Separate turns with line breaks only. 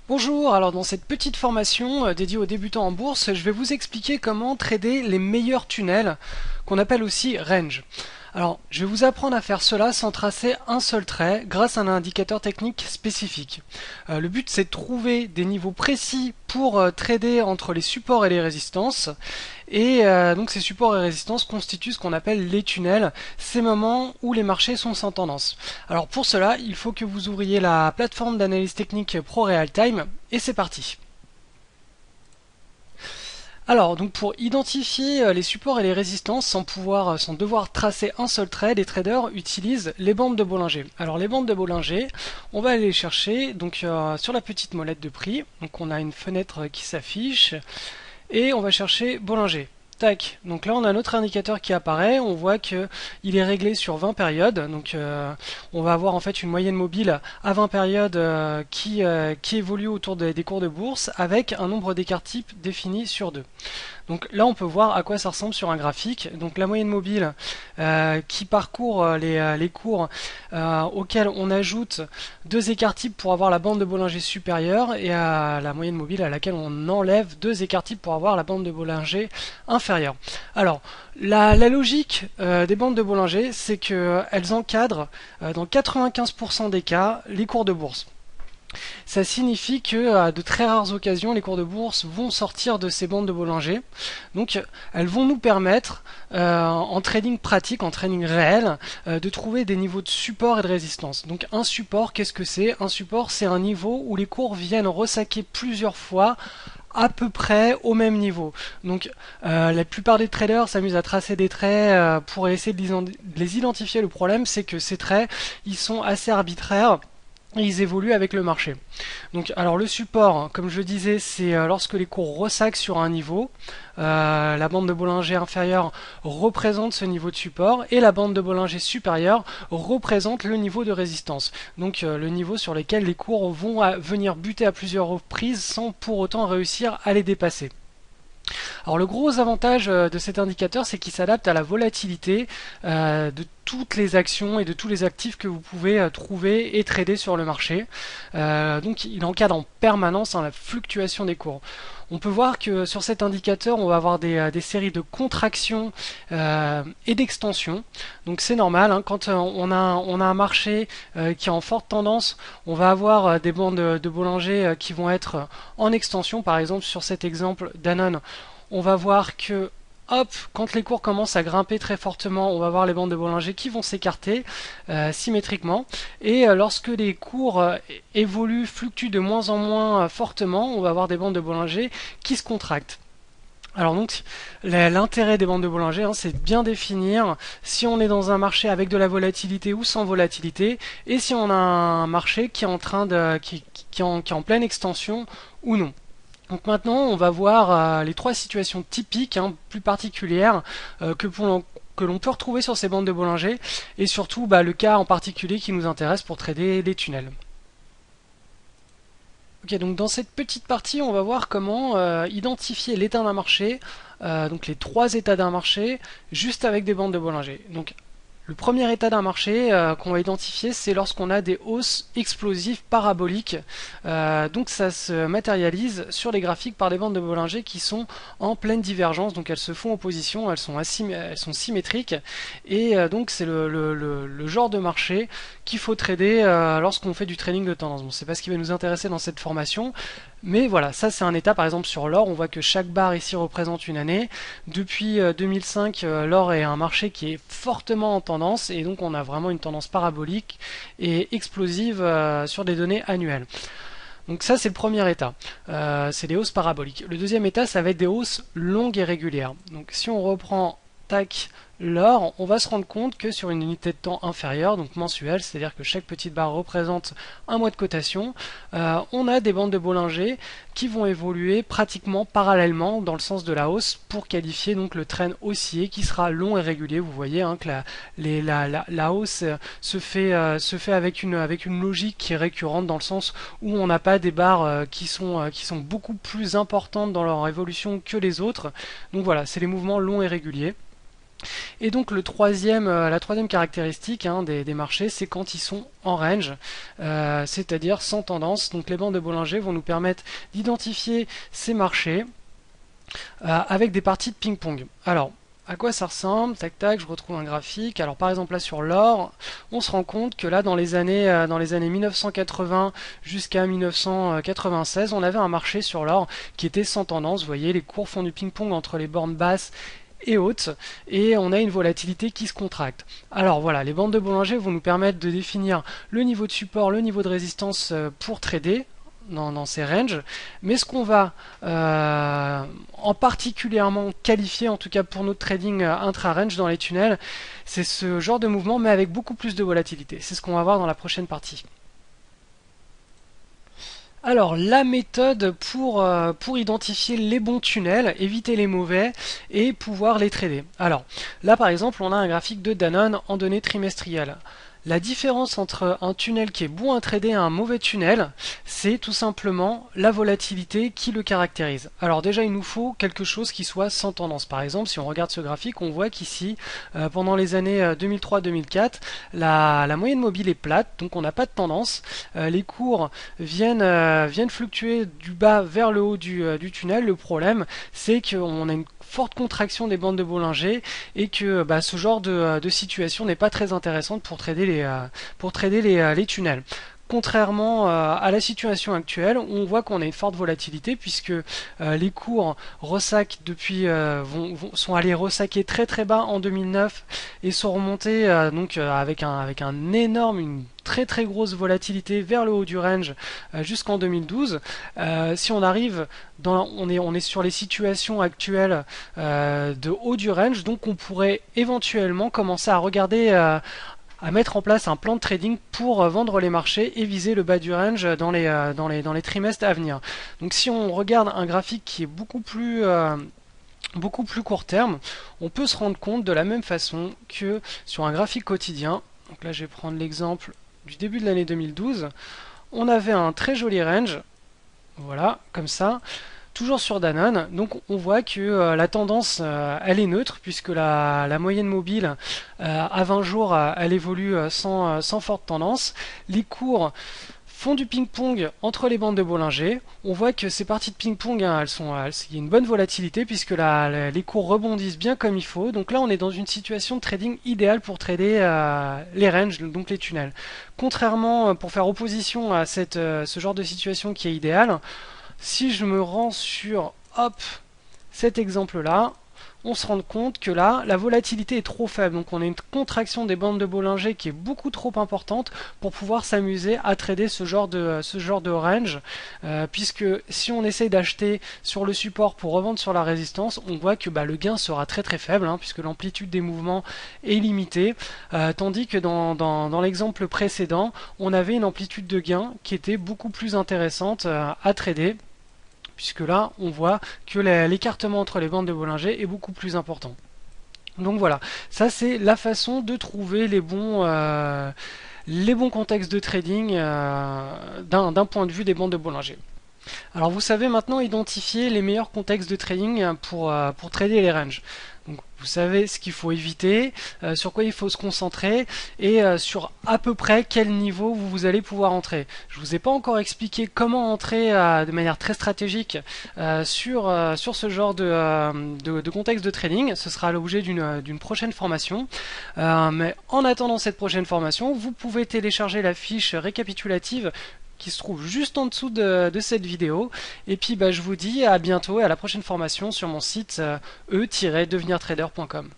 Bonjour, alors dans cette petite formation dédiée aux débutants en bourse, je vais vous expliquer comment trader les meilleurs tunnels, qu'on appelle aussi range. Alors, je vais vous apprendre à faire cela sans tracer un seul trait grâce à un indicateur technique spécifique. Le but c'est de trouver des niveaux précis pour trader entre les supports et les résistances. Et donc ces supports et résistances constituent ce qu'on appelle les tunnels, ces moments où les marchés sont sans tendance. Alors pour cela, il faut que vous ouvriez la plateforme d'analyse technique ProRealTime et c'est parti. Alors, donc pour identifier les supports et les résistances sans devoir tracer un seul trait, les traders utilisent les bandes de Bollinger. Alors les bandes de Bollinger, on va aller les chercher donc sur la petite molette de prix. Donc on a une fenêtre qui s'affiche et on va chercher Bollinger. Tac, donc là on a notre indicateur qui apparaît, on voit que il est réglé sur 20 périodes, donc on va avoir en fait une moyenne mobile à 20 périodes qui évolue autour des cours de bourse avec un nombre d'écarts types défini sur 2. Donc là on peut voir à quoi ça ressemble sur un graphique. Donc la moyenne mobile qui parcourt les cours auxquels on ajoute deux écarts types pour avoir la bande de Bollinger supérieure et à la moyenne mobile à laquelle on enlève deux écarts types pour avoir la bande de Bollinger inférieure. Alors la logique des bandes de Bollinger, c'est qu'elles encadrent dans 95% des cas les cours de bourse. Ça signifie que à de très rares occasions, les cours de bourse vont sortir de ces bandes de Bollinger. Donc elles vont nous permettre, en trading pratique, en trading réel, de trouver des niveaux de support et de résistance. Donc un support, qu'est-ce que c'est? Un support, c'est un niveau où les cours viennent ressaquer plusieurs fois à peu près au même niveau. Donc la plupart des traders s'amusent à tracer des traits pour essayer de les identifier. Le problème, c'est que ces traits, ils sont assez arbitraires. Et ils évoluent avec le marché. Donc, alors le support, comme je le disais, c'est lorsque les cours ressaquent sur un niveau. La bande de Bollinger inférieure représente ce niveau de support et la bande de Bollinger supérieure représente le niveau de résistance. Donc le niveau sur lequel les cours vont venir buter à plusieurs reprises sans pour autant réussir à les dépasser. Alors le gros avantage de cet indicateur, c'est qu'il s'adapte à la volatilité de toutes les actions et de tous les actifs que vous pouvez trouver et trader sur le marché. Donc il encadre en permanence la fluctuation des cours. On peut voir que sur cet indicateur, on va avoir des séries de contractions et d'extensions. Donc c'est normal, hein, quand on a un marché qui est en forte tendance, on va avoir des bandes de Bollinger qui vont être en extension. Par exemple, sur cet exemple Danone, on va voir que hop, quand les cours commencent à grimper très fortement, on va voir les bandes de Bollinger qui vont s'écarter symétriquement. Et lorsque les cours évoluent, fluctuent de moins en moins fortement, on va avoir des bandes de Bollinger qui se contractent. Alors donc, l'intérêt des bandes de Bollinger, hein, c'est de bien définir si on est dans un marché avec de la volatilité ou sans volatilité, et si on a un marché qui est en train qui est en pleine extension ou non. Donc maintenant, on va voir les trois situations typiques, hein, plus particulières, que l'on peut retrouver sur ces bandes de Bollinger, et surtout le cas en particulier qui nous intéresse pour trader les tunnels. Ok, donc dans cette petite partie, on va voir comment identifier l'état d'un marché, donc les trois états d'un marché, juste avec des bandes de Bollinger. Donc le premier état d'un marché qu'on va identifier, c'est lorsqu'on a des hausses explosives paraboliques. Donc ça se matérialise sur les graphiques par des bandes de Bollinger qui sont en pleine divergence. Donc elles se font opposition, elles sont symétriques. Et donc c'est le genre de marché qu'il faut trader lorsqu'on fait du trading de tendance. Bon, c'est pas ce qui va nous intéresser dans cette formation. Mais voilà, ça c'est un état. Par exemple sur l'or, on voit que chaque barre ici représente une année. Depuis 2005, l'or est un marché qui est fortement en tendance et donc on a vraiment une tendance parabolique et explosive sur des données annuelles. Donc ça c'est le premier état, c'est des hausses paraboliques. Le deuxième état, ça va être des hausses longues et régulières. Donc si on reprend tac l'or, on va se rendre compte que sur une unité de temps inférieure, donc mensuelle, c'est-à-dire que chaque petite barre représente un mois de cotation, on a des bandes de Bollinger qui vont évoluer pratiquement parallèlement dans le sens de la hausse pour qualifier donc le trend haussier qui sera long et régulier. Vous voyez hein, que la hausse se fait avec une logique qui est récurrente dans le sens où on n'a pas des barres qui sont beaucoup plus importantes dans leur évolution que les autres. Donc voilà, c'est les mouvements longs et réguliers. Et donc la troisième caractéristique des marchés, c'est quand ils sont en range, c'est-à-dire sans tendance. Donc les bandes de Bollinger vont nous permettre d'identifier ces marchés avec des parties de ping-pong. Alors, à quoi ça ressemble? Tac tac, je retrouve un graphique. Alors par exemple là sur l'or, on se rend compte que là dans les années 1980 jusqu'à 1996, on avait un marché sur l'or qui était sans tendance. Vous voyez, les cours font du ping-pong entre les bornes basses et hautes, et on a une volatilité qui se contracte. Alors voilà, les bandes de Bollinger vont nous permettre de définir le niveau de support, le niveau de résistance pour trader dans ces ranges, mais ce qu'on va en particulièrement qualifier, en tout cas pour notre trading intra-range dans les tunnels, c'est ce genre de mouvement, mais avec beaucoup plus de volatilité. C'est ce qu'on va voir dans la prochaine partie. Alors, la méthode pour identifier les bons tunnels, éviter les mauvais et pouvoir les trader. Alors, là par exemple, on a un graphique de Danone en données trimestrielles. La différence entre un tunnel qui est bon à trader et un mauvais tunnel, c'est tout simplement la volatilité qui le caractérise. Alors déjà, il nous faut quelque chose qui soit sans tendance. Par exemple, si on regarde ce graphique, on voit qu'ici, pendant les années 2003-2004, la moyenne mobile est plate, donc on n'a pas de tendance. Les cours viennent fluctuer du bas vers le haut du tunnel. Le problème, c'est qu'on a une forte contraction des bandes de Bollinger et que ce genre de situation n'est pas très intéressante pour trader les tunnels. Contrairement à la situation actuelle, on voit qu'on a une forte volatilité puisque les cours ressac depuis sont allés ressaquer très très bas en 2009 et sont remontés avec un énorme, une très très grosse volatilité vers le haut du range jusqu'en 2012. Si on arrive on est sur les situations actuelles de haut du range, donc on pourrait éventuellement commencer à regarder à mettre en place un plan de trading pour vendre les marchés et viser le bas du range dans les trimestres à venir. Donc si on regarde un graphique qui est beaucoup plus court terme, on peut se rendre compte de la même façon que sur un graphique quotidien. Donc là je vais prendre l'exemple du début de l'année 2012. On avait un très joli range, voilà, comme ça. Toujours sur Danone, donc on voit que la tendance elle est neutre puisque la moyenne mobile à 20 jours elle évolue sans forte tendance. Les cours font du ping-pong entre les bandes de Bollinger. On voit que ces parties de ping-pong, il y a une bonne volatilité puisque les cours rebondissent bien comme il faut. Donc là on est dans une situation de trading idéale pour trader les ranges, donc les tunnels. Contrairement, pour faire opposition à ce genre de situation qui est idéale, si je me rends sur cet exemple-là, on se rend compte que là, la volatilité est trop faible. Donc on a une contraction des bandes de Bollinger qui est beaucoup trop importante pour pouvoir s'amuser à trader ce genre de range. Puisque si on essaye d'acheter sur le support pour revendre sur la résistance, on voit que le gain sera très très faible, puisque l'amplitude des mouvements est limitée. Tandis que dans l'exemple précédent, on avait une amplitude de gain qui était beaucoup plus intéressante à trader, puisque là on voit que l'écartement entre les bandes de Bollinger est beaucoup plus important. Donc voilà, ça c'est la façon de trouver les bons contextes de trading d'un point de vue des bandes de Bollinger. Alors vous savez maintenant identifier les meilleurs contextes de trading pour trader les ranges. Donc vous savez ce qu'il faut éviter, sur quoi il faut se concentrer et sur à peu près quel niveau vous allez pouvoir entrer. Je vous ai pas encore expliqué comment entrer de manière très stratégique sur ce genre de contexte de trading. Ce sera l'objet d'une prochaine formation. Mais en attendant cette prochaine formation, vous pouvez télécharger la fiche récapitulative qui se trouve juste en dessous de cette vidéo. Et puis je vous dis à bientôt et à la prochaine formation sur mon site e-devenirtrader.com.